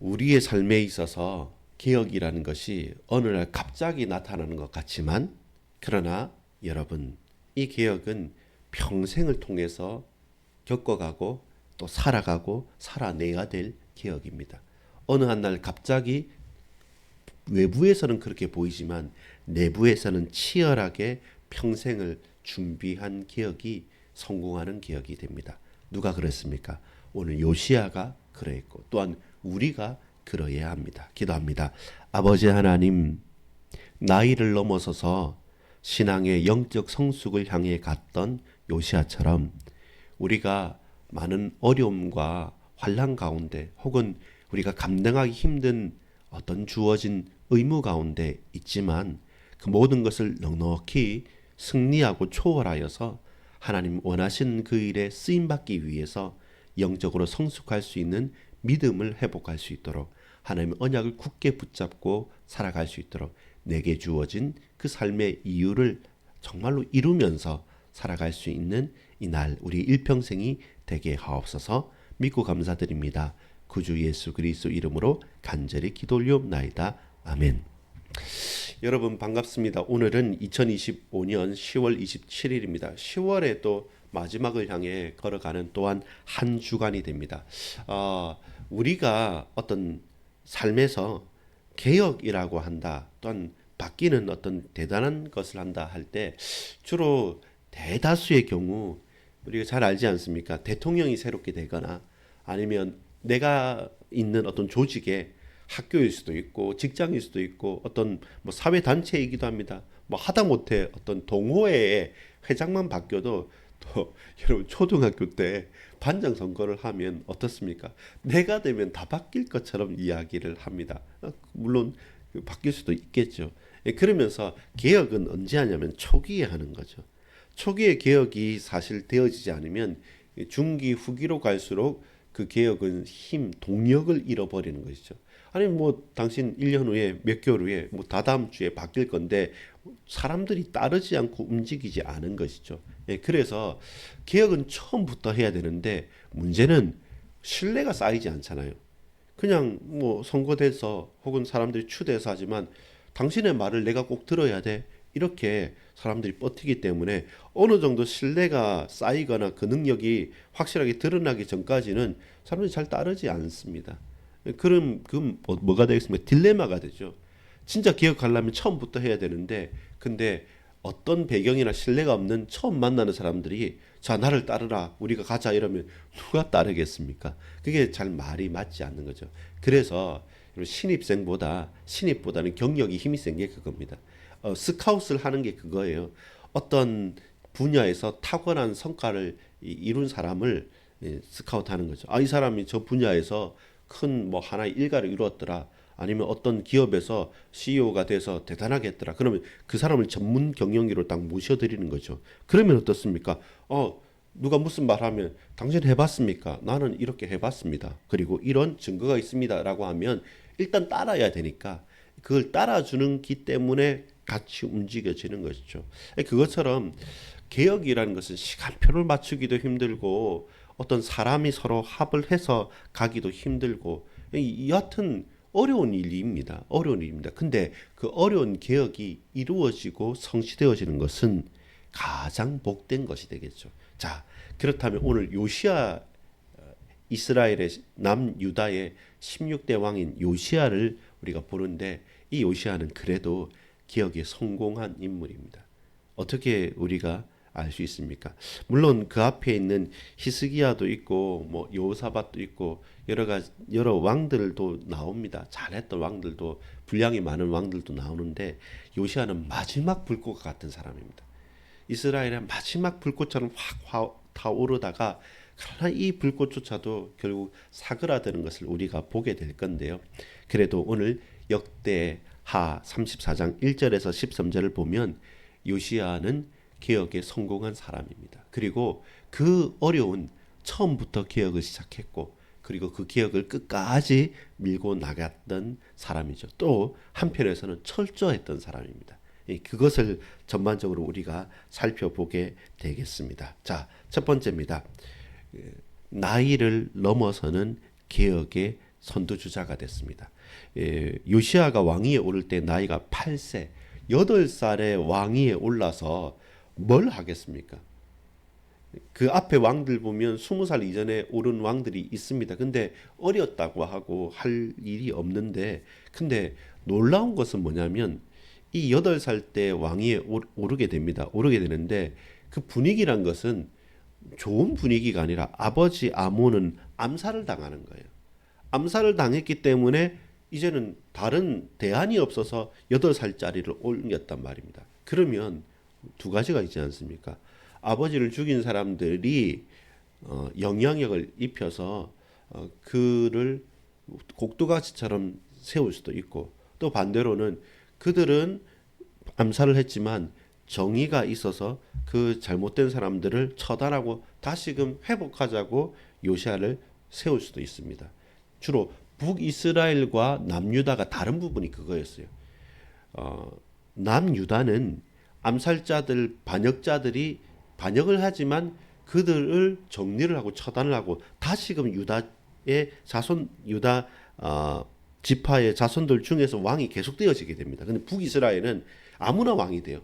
우리의 삶에 있어서 개혁이라는 것이 어느 날 갑자기 나타나는 것 같지만, 그러나 여러분, 이 개혁은 평생을 통해서 겪어가고 또 살아가고 살아내야 될 개혁입니다. 어느 한 날 갑자기 외부에서는 그렇게 보이지만 내부에서는 치열하게 평생을 준비한 개혁이 성공하는 개혁이 됩니다. 누가 그랬습니까? 오늘 요시야가 그러했고 또한 우리가 그러해야 합니다. 기도합니다. 아버지 하나님, 나이를 넘어서서 신앙의 영적 성숙을 향해 갔던 요시야처럼 우리가 많은 어려움과 환난 가운데 혹은 우리가 감당하기 힘든 어떤 주어진 의무 가운데 있지만 그 모든 것을 넉넉히 승리하고 초월하여서 하나님 원하시는 그 일에 쓰임받기 위해서 영적으로 성숙할 수 있는 믿음을 회복할 수 있도록 하나님의 언약을 굳게 붙잡고 살아갈 수 있도록 내게 주어진 그 삶의 이유를 정말로 이루면서 살아갈 수 있는 이날 우리 일평생이 되게 하옵소서. 믿고 감사드립니다. 구주 예수 그리스도 이름으로 간절히 기도 올리옵나이다. 아멘. 여러분 반갑습니다. 오늘은 2025년 10월 27일입니다. 10월에 또 마지막을 향해 걸어가는 또한 한 주간이 됩니다. 우리가 어떤 삶에서 개혁이라고 한다, 또한 바뀌는 어떤 대단한 것을 한다 할 때 주로 대다수의 경우 우리가 잘 알지 않습니까? 대통령이 새롭게 되거나 아니면 내가 있는 어떤 조직에 학교일 수도 있고 직장일 수도 있고 어떤 뭐 사회 단체이기도 합니다. 뭐 하다못해 어떤 동호회의 회장만 바뀌어도 또 여러분 초등학교 때 반장 선거를 하면 어떻습니까? 내가 되면 다 바뀔 것처럼 이야기를 합니다. 물론 바뀔 수도 있겠죠. 그러면서 개혁은 언제 하냐면 초기에 하는 거죠. 초기의 개혁이 사실 되어지지 않으면 중기 후기로 갈수록 그 개혁은 힘, 동력을 잃어버리는 것이죠. 아니 뭐 당신 1년 후에 몇 개월 후에 뭐 다다음 주에 바뀔 건데 사람들이 따르지 않고 움직이지 않은 것이죠. 그래서 개혁은 처음부터 해야 되는데 문제는 신뢰가 쌓이지 않잖아요. 그냥 뭐 선거돼서 혹은 사람들이 추대해서 하지만 당신의 말을 내가 꼭 들어야 돼. 이렇게 사람들이 버티기 때문에 어느 정도 신뢰가 쌓이거나 그 능력이 확실하게 드러나기 전까지는 사람들이 잘 따르지 않습니다. 그럼 그 뭐가 되겠습니까? 딜레마가 되죠. 진짜 개혁하려면 처음부터 해야 되는데 근데 어떤 배경이나 신뢰가 없는 처음 만나는 사람들이 자 나를 따르라 우리가 가자 이러면 누가 따르겠습니까? 그게 잘 말이 맞지 않는 거죠. 그래서 신입보다는 경력이 힘이 센 게 그겁니다. 스카웃을 하는 게 그거예요. 어떤 분야에서 탁월한 성과를 이룬 사람을 스카웃하는 거죠. 아, 이 사람이 저 분야에서 큰 뭐 하나의 일가를 이루었더라. 아니면 어떤 기업에서 CEO가 돼서 대단하게 했더라. 그러면 그 사람을 전문 경영기로 딱 모셔드리는 거죠. 그러면 어떻습니까? 누가 무슨 말하면 당신 해봤습니까? 나는 이렇게 해봤습니다. 그리고 이런 증거가 있습니다라고 하면 일단 따라야 되니까 그걸 따라주는 기 때문에 같이 움직여지는 것이죠. 그것처럼 개혁이라는 것은 시간표를 맞추기도 힘들고 어떤 사람이 서로 합을 해서 가기도 힘들고 여하튼 어려운 일입니다. 어려운 일입니다. 근데 그 어려운 개혁이 이루어지고 성취되어지는 것은 가장 복된 것이 되겠죠. 자, 그렇다면 오늘 요시야 이스라엘의 남유다의 16대 왕인 요시야를 우리가 보는데 이 요시야는 그래도 개혁에 성공한 인물입니다. 어떻게 우리가 알 수 있습니까? 물론 그 앞에 있는 히스기야도 있고 뭐 여호사밧도 있고 여러 왕들도 나옵니다. 잘했던 왕들도 분량이 많은 왕들도 나오는데 요시야는 마지막 불꽃 같은 사람입니다. 이스라엘의 마지막 불꽃처럼 확 타오르다가 그러나 이 불꽃조차도 결국 사그라드는 것을 우리가 보게 될 건데요. 그래도 오늘 역대하 34장 1절에서 13절을 보면 요시야는 개혁에 성공한 사람입니다. 그리고 그 어려운 처음부터 개혁을 시작했고 그리고 그 개혁을 끝까지 밀고 나갔던 사람이죠. 또 한편에서는 철저했던 사람입니다. 그것을 전반적으로 우리가 살펴보게 되겠습니다. 자, 첫 번째입니다. 나이를 넘어서는 개혁의 선두주자가 됐습니다. 요시아가 왕위에 오를 때 나이가 8세, 8살의 왕위에 올라서 뭘 하겠습니까? 그 앞에 왕들 보면 20살 이전에 오른 왕들이 있습니다. 근데 어렸다고 하고 할 일이 없는데, 근데 놀라운 것은 뭐냐면 이 8살 때 왕위에 오르게 됩니다. 오르게 되는데 그 분위기란 것은 좋은 분위기가 아니라 아버지 아몬은 암살을 당하는 거예요. 암살을 당했기 때문에 이제는 다른 대안이 없어서 8살짜리를 옮겼단 말입니다. 그러면 두 가지가 있지 않습니까? 아버지를 죽인 사람들이 영향력을 입혀서 그를 곡두가시처럼 세울 수도 있고, 또 반대로는 그들은 암살을 했지만 정의가 있어서 그 잘못된 사람들을 처단하고 다시금 회복하자고 요시아를 세울 수도 있습니다. 주로 북이스라엘과 남유다가 다른 부분이 그거였어요. 남유다는 암살자들, 반역자들이 반역을 하지만 그들을 정리를 하고 처단을 하고 다시금 유다의 자손, 유다 지파의 자손들 중에서 왕이 계속되어지게 됩니다. 근데 북이스라엘은 아무나 왕이 돼요.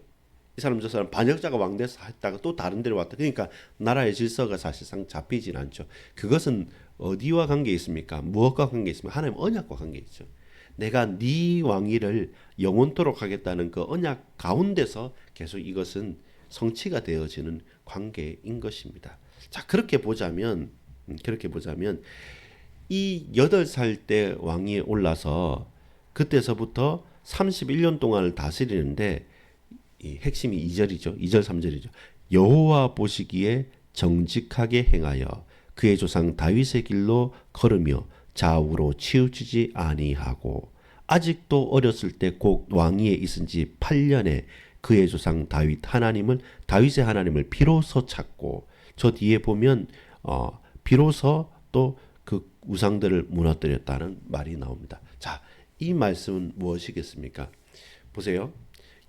이 사람 저 사람 반역자가 왕 돼서 했다가 또 다른 데로 왔다. 그러니까 나라의 질서가 사실상 잡히진 않죠. 그것은 어디와 관계 있습니까? 무엇과 관계 있습니까? 하나님 언약과 관계 있죠. 내가 네 왕위를 영원토록 하겠다는 그 언약 가운데서 계속 이것은 성취가 되어지는 관계인 것입니다. 자, 그렇게 보자면 이 8살 때 왕위에 올라서 그때서부터 31년 동안을 다스리는데 이 핵심이 2절이죠. 2절 3절이죠. 여호와 보시기에 정직하게 행하여 그의 조상 다윗의 길로 걸으며 좌우로 치우치지 아니하고 아직도 어렸을 때 곧 왕위에 있은 지 8년에 그의 조상 다윗의 하나님을 비로소 찾고, 저 뒤에 보면 비로소 또 그 우상들을 무너뜨렸다는 말이 나옵니다. 자, 이 말씀은 무엇이겠습니까? 보세요.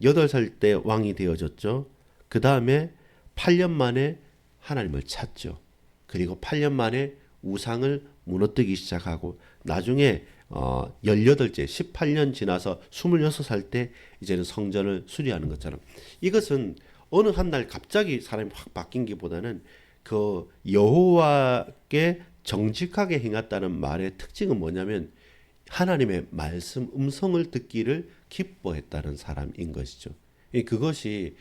8살 때 왕이 되어졌죠. 그 다음에 8년 만에 하나님을 찾죠. 그리고 8년 만에 우상을 무너뜨리기 시작하고, 나중에 18째 18년 지나서 26살 때 이제는 성전을 수리하는 것처럼, 이것은 어느 한 날 갑자기 사람이 확 바뀐 게보다는 그 여호와께 정직하게 행했다는 말의 특징은 뭐냐면 하나님의 말씀 음성을 듣기를 기뻐했다는 사람인 것이죠. 그것이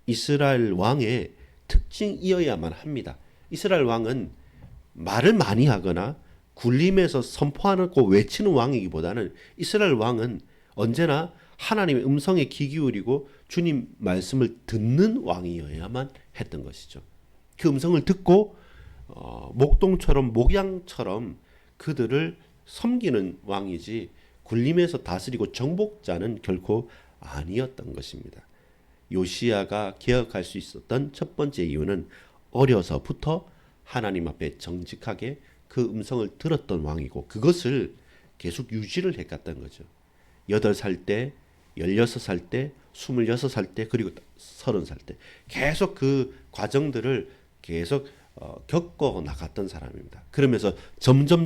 이스라엘 왕의 특징이어야만 합니다. 이스라엘 왕은 말을 많이 하거나 굴림에서 선포하고 외치는 왕이기보다는 이스라엘 왕은 언제나 하나님의 음성에 귀 기울이고 주님 말씀을 듣는 왕이어야만 했던 것이죠. 그 음성을 듣고 목동처럼 목양처럼 그들을 섬기는 왕이지 굴림에서 다스리고 정복자는 결코 아니었던 것입니다. 요시야가 개혁할 수 있었던 첫 번째 이유는 어려서부터 하나님 앞에 정직하게 그 음성을 들었던 왕이고, 그것을 계속 유지를 해갔던 거죠. 8살 때, 16살 때, 26살 때, 그리고 30살 때 계속 그 과정들을 계속 겪어 나갔던 사람입니다. 그러면서 점점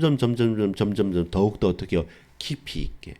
더욱더 어떻게 깊이 있게,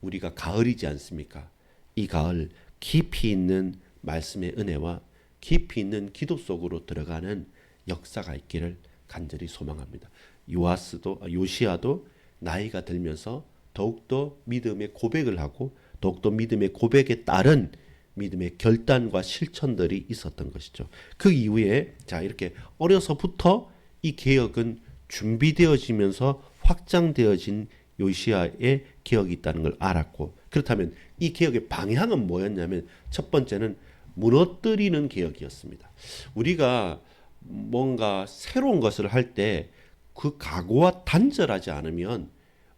우리가 가을이지 않습니까? 이 가을 깊이 있는 말씀의 은혜와 깊이 있는 기도 속으로 들어가는 역사가 있기를 간절히 소망합니다. 요시아도 나이가 들면서 더욱더 믿음의 고백을 하고 더욱더 믿음의 고백에 따른 믿음의 결단과 실천들이 있었던 것이죠. 그 이후에 자, 이렇게 어려서부터 이 개혁은 준비되어지면서 확장되어진 요시아의 개혁이 있다는 걸 알았고, 그렇다면 이 개혁의 방향은 뭐였냐면 첫 번째는 무너뜨리는 개혁이었습니다. 우리가 뭔가 새로운 것을 할 때 그 각오와 단절하지 않으면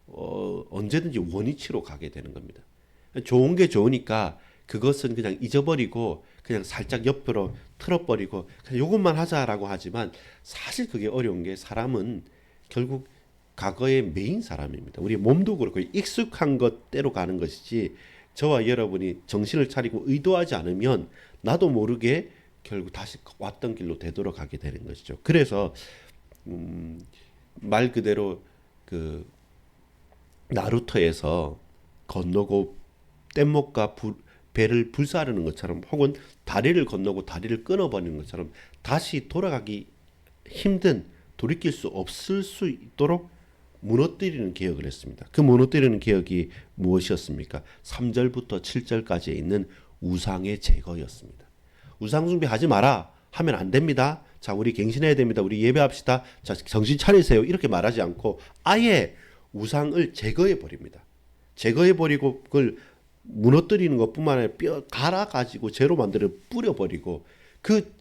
언제든지 원위치로 가게 되는 겁니다. 좋은 게 좋으니까 그것은 그냥 잊어버리고 그냥 살짝 옆으로 틀어버리고 그냥 이것만 하자라고 하지만, 사실 그게 어려운 게 사람은 결국 과거의 메인 사람입니다. 우리 몸도 그렇고 익숙한 것대로 가는 것이지, 저와 여러분이 정신을 차리고 의도하지 않으면 나도 모르게 결국 다시 왔던 길로 되돌아가게 되는 것이죠. 그래서 말 그대로 그 나루토에서 건너고 뗏목과 배를 불사르는 것처럼 혹은 다리를 건너고 다리를 끊어버리는 것처럼 다시 돌아가기 힘든 돌이킬 수 없을 수 있도록 무너뜨리는 개혁을 했습니다. 그 무너뜨리는 개혁이 무엇이었습니까? 3절부터 7절까지에 있는 우상의 제거였습니다. 우상 숭배하지 마라 하면 안 됩니다. 자, 우리 갱신해야 됩니다. 우리 예배합시다. 자, 정신 차리세요. 이렇게 말하지 않고 아예 우상을 제거해 버립니다. 제거해 버리고 그걸 무너뜨리는 것뿐만 아니라 뼈 갈아 가지고 재로 만들어 뿌려 버리고 그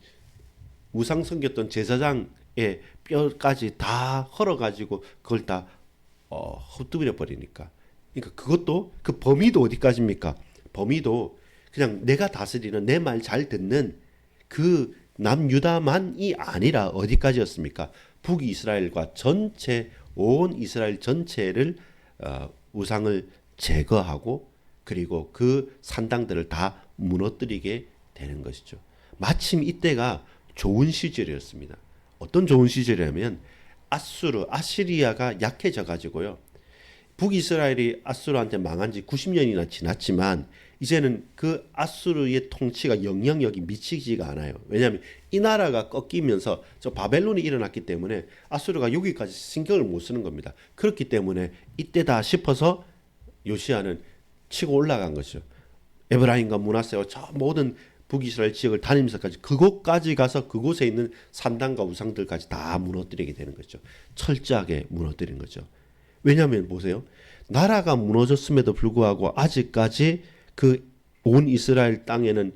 우상 섬겼던 제사장의 뼈까지 다 헐어 가지고 그걸 다 흩뜨려 버리니까. 그러니까 그것도 그 범위도 어디까지입니까? 범위도 그냥 내가 다스리는 내 말 잘 듣는 그 남유다만이 아니라 어디까지였습니까? 북이스라엘과 전체 온 이스라엘 전체를 우상을 제거하고 그리고 그 산당들을 다 무너뜨리게 되는 것이죠. 마침 이때가 좋은 시절이었습니다. 어떤 좋은 시절이냐면 아시리아가 약해져 가지고요. 북이스라엘이 아수르한테 망한 지 90년이나 지났지만 이제는 그 아수르의 통치가 영향력이 미치지가 않아요. 왜냐하면 이 나라가 꺾이면서 저 바벨론이 일어났기 때문에 아수르가 여기까지 신경을 못 쓰는 겁니다. 그렇기 때문에 이때다 싶어서 요시아는 치고 올라간 거죠. 에브라임과 므낫세와 저 모든 북이스라엘 지역을 다니면서까지 그곳까지 가서 그곳에 있는 산당과 우상들까지 다 무너뜨리게 되는 거죠. 철저하게 무너뜨린 거죠. 왜냐하면 보세요. 나라가 무너졌음에도 불구하고 아직까지 그 온 이스라엘 땅에는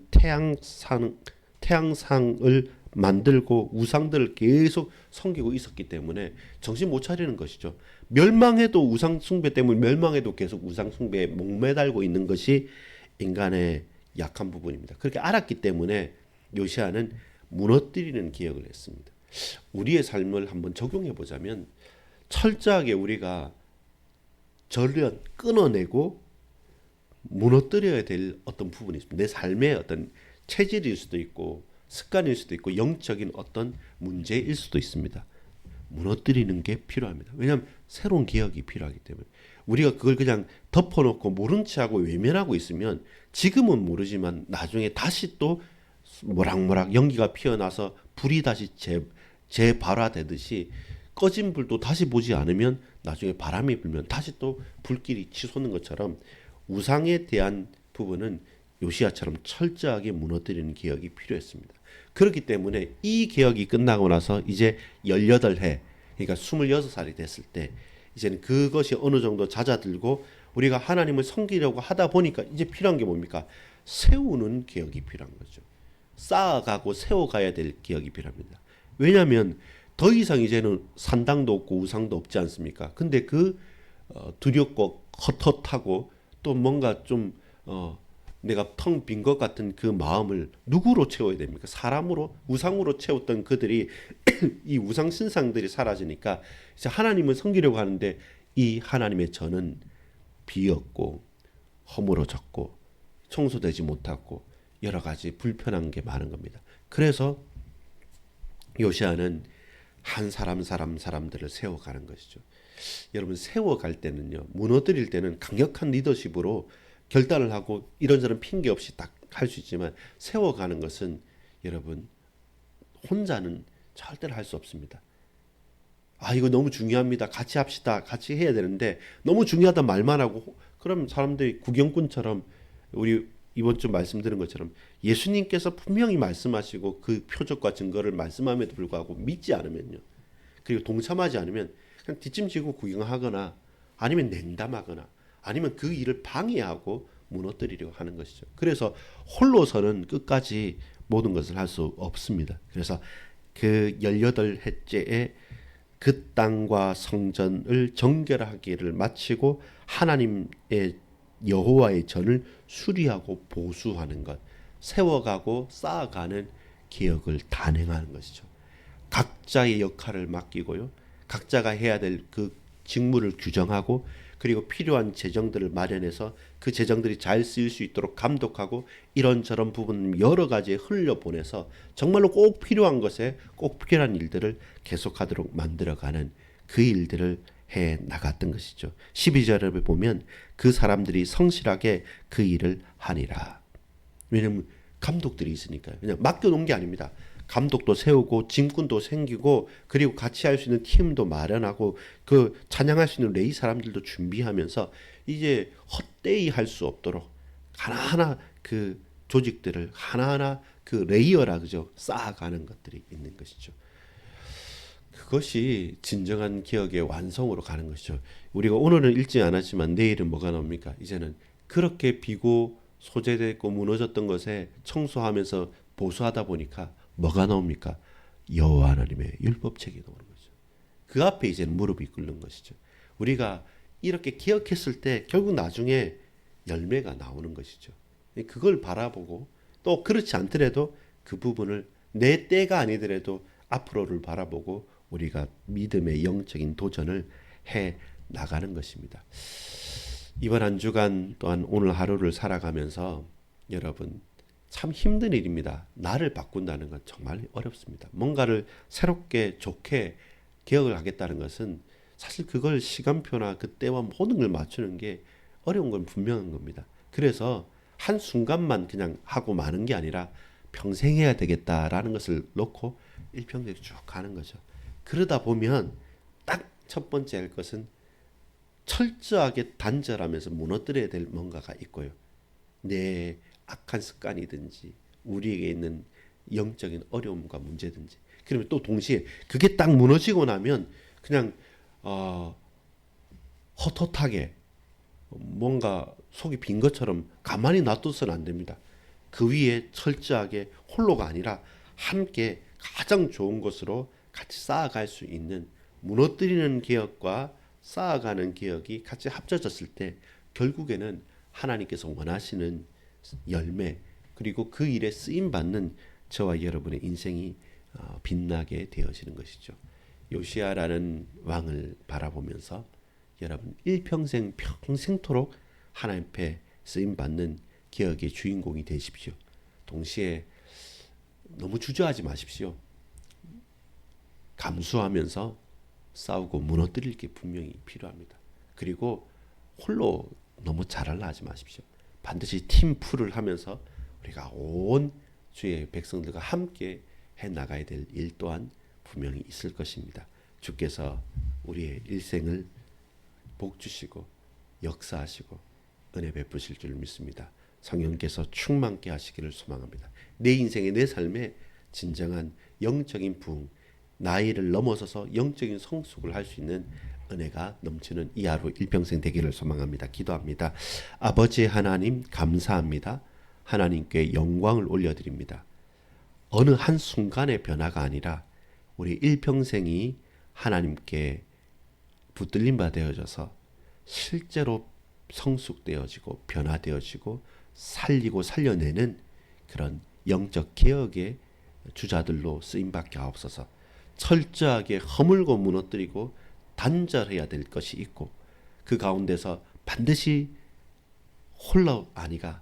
태양상을 만들고 우상들을 계속 섬기고 있었기 때문에 정신 못 차리는 것이죠. 멸망해도 우상 숭배 때문에 멸망해도 계속 우상 숭배에 목매달고 있는 것이 인간의 약한 부분입니다. 그렇게 알았기 때문에 요시아는 무너뜨리는 기억을 했습니다. 우리의 삶을 한번 적용해 보자면 철저하게 우리가 절연 끊어내고 무너뜨려야 될 어떤 부분이 있습니다. 내 삶의 어떤 체질일 수도 있고 습관일 수도 있고 영적인 어떤 문제일 수도 있습니다. 무너뜨리는 게 필요합니다. 왜냐하면 새로운 개혁이 필요하기 때문에 우리가 그걸 그냥 덮어놓고 모른 체하고 외면하고 있으면 지금은 모르지만 나중에 다시 또 모락모락 연기가 피어나서 불이 다시 재발화되듯이 꺼진 불도 다시 보지 않으면 나중에 바람이 불면 다시 또 불길이 치솟는 것처럼 우상에 대한 부분은 요시아처럼 철저하게 무너뜨리는 개혁이 필요했습니다. 그렇기 때문에 이 개혁이 끝나고 나서 이제 18해 그러니까 26살이 됐을 때 이제는 그것이 어느 정도 잦아들고 우리가 하나님을 섬기려고 하다 보니까 이제 필요한 게 뭡니까? 세우는 개혁이 필요한 거죠. 쌓아가고 세워가야 될 개혁이 필요합니다. 왜냐하면 더 이상 이제는 산당도 없고 우상도 없지 않습니까? 근데 그 두렵고 헛헛하고 또 뭔가 좀 내가 텅 빈 것 같은 그 마음을 누구로 채워야 됩니까? 사람으로 우상으로 채웠던 그들이 이 우상 신상들이 사라지니까 이제 하나님을 섬기려고 하는데 이 하나님의 전은 비었고 허물어졌고 청소되지 못하고 여러 가지 불편한 게 많은 겁니다. 그래서 요시아는 한 사람들을 세워가는 것이죠. 여러분 세워갈 때는요, 무너뜨릴 때는 강력한 리더십으로 결단을 하고 이런저런 핑계 없이 딱 할 수 있지만 세워가는 것은 여러분 혼자는 절대로 할 수 없습니다. 아 이거 너무 중요합니다. 같이 합시다. 같이 해야 되는데 너무 중요하다 말만 하고 그럼 사람들이 구경꾼처럼 우리 이번 주 말씀드린 것처럼 예수님께서 분명히 말씀하시고 그 표적과 증거를 말씀함에도 불구하고 믿지 않으면요. 그리고 동참하지 않으면 그냥 뒷짐지고 구경하거나 아니면 냉담하거나 아니면 그 일을 방해하고 무너뜨리려고 하는 것이죠. 그래서 홀로서는 끝까지 모든 것을 할 수 없습니다. 그래서 그 18해째에 그 땅과 성전을 정결하기를 마치고 하나님의 여호와의 전을 수리하고 보수하는 것, 세워가고 쌓아가는 개혁을 단행하는 것이죠. 각자의 역할을 맡기고요. 각자가 해야 될 그 직무를 규정하고 그리고 필요한 재정들을 마련해서 그 재정들이 잘 쓰일 수 있도록 감독하고 이런저런 부분 여러 가지에 흘려보내서 정말로 꼭 필요한 것에 꼭 필요한 일들을 계속하도록 만들어가는 그 일들을 해 나갔던 것이죠. 12절에 보면 그 사람들이 성실하게 그 일을 하니라. 왜냐하면 감독들이 있으니까요. 그냥 맡겨놓은 게 아닙니다. 감독도 세우고 짐꾼도 생기고 그리고 같이 할 수 있는 팀도 마련하고 그 찬양할 수 있는 레위 사람들도 준비하면서 이제 헛되이 할 수 없도록 하나하나 그 조직들을 하나하나 그 레이어라 그죠 쌓아가는 것들이 있는 것이죠. 그것이 진정한 개혁의 완성으로 가는 것이죠. 우리가 오늘은 읽지 않았지만 내일은 뭐가 나옵니까? 이제는 그렇게 비고 소재됐고 무너졌던 것에 청소하면서 보수하다 보니까 뭐가 나옵니까? 여호와 하나님의 율법책이 나오는 거죠. 그 앞에 이제는 무릎이 꿇는 것이죠. 우리가 이렇게 개혁했을 때 결국 나중에 열매가 나오는 것이죠. 그걸 바라보고 또 그렇지 않더라도 그 부분을 내 때가 아니더라도 앞으로를 바라보고 우리가 믿음의 영적인 도전을 해 나가는 것입니다. 이번 한 주간 또한 오늘 하루를 살아가면서 여러분 참 힘든 일입니다. 나를 바꾼다는 건 정말 어렵습니다. 뭔가를 새롭게 좋게 개혁을 하겠다는 것은 사실 그걸 시간표나 그때와 모든 걸 맞추는 게 어려운 건 분명한 겁니다. 그래서 한순간만 그냥 하고 마는 게 아니라 평생 해야 되겠다라는 것을 놓고 일평생 쭉 가는 거죠. 그러다 보면 딱 첫 번째 할 것은 철저하게 단절하면서 무너뜨려야 될 뭔가가 있고요. 내 악한 습관이든지 우리에게 있는 영적인 어려움과 문제든지 그러면 또 동시에 그게 딱 무너지고 나면 그냥 헛헛하게 뭔가 속이 빈 것처럼 가만히 놔둬서는 안 됩니다. 그 위에 철저하게 홀로가 아니라 함께 가장 좋은 것으로 같이 쌓아갈 수 있는 무너뜨리는 개혁과 쌓아가는 개혁이 같이 합쳐졌을 때 결국에는 하나님께서 원하시는 열매 그리고 그 일에 쓰임 받는 저와 여러분의 인생이 빛나게 되어지는 것이죠. 요시야라는 왕을 바라보면서 여러분 일평생 평생토록 하나님 앞에 쓰임 받는 개혁의 주인공이 되십시오. 동시에 너무 주저하지 마십시오. 감수하면서 싸우고 무너뜨릴 게 분명히 필요합니다. 그리고 홀로 너무 잘하려 하지 마십시오. 반드시 팀플을 하면서 우리가 온 주의 백성들과 함께 해 나가야 될 일 또한 분명히 있을 것입니다. 주께서 우리의 일생을 복 주시고 역사하시고 은혜 베푸실 줄 믿습니다. 성령께서 충만케 하시기를 소망합니다. 내 인생의 내 삶에 진정한 영적인 부흥, 나이를 넘어서서 영적인 성숙을 할 수 있는 은혜가 넘치는 이 하루 일평생 되기를 소망합니다. 기도합니다. 아버지 하나님 감사합니다. 하나님께 영광을 올려드립니다. 어느 한순간의 변화가 아니라 우리 일평생이 하나님께 붙들림 바 되어져서 실제로 성숙되어지고 변화되어지고 살리고 살려내는 그런 영적 개혁의 주자들로 쓰임받게 하옵소서. 철저하게 허물고 무너뜨리고 단절해야 될 것이 있고 그 가운데서 반드시 홀로 아니가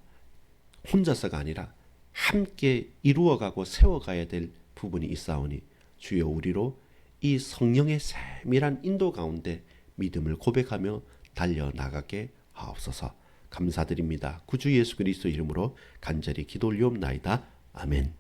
혼자서가 아니라 함께 이루어가고 세워가야 될 부분이 있사오니 주여 우리로 이 성령의 세밀한 인도 가운데 믿음을 고백하며 달려나가게 하옵소서. 감사드립니다. 구주 예수 그리스도 이름으로 간절히 기도 올리옵나이다. 아멘.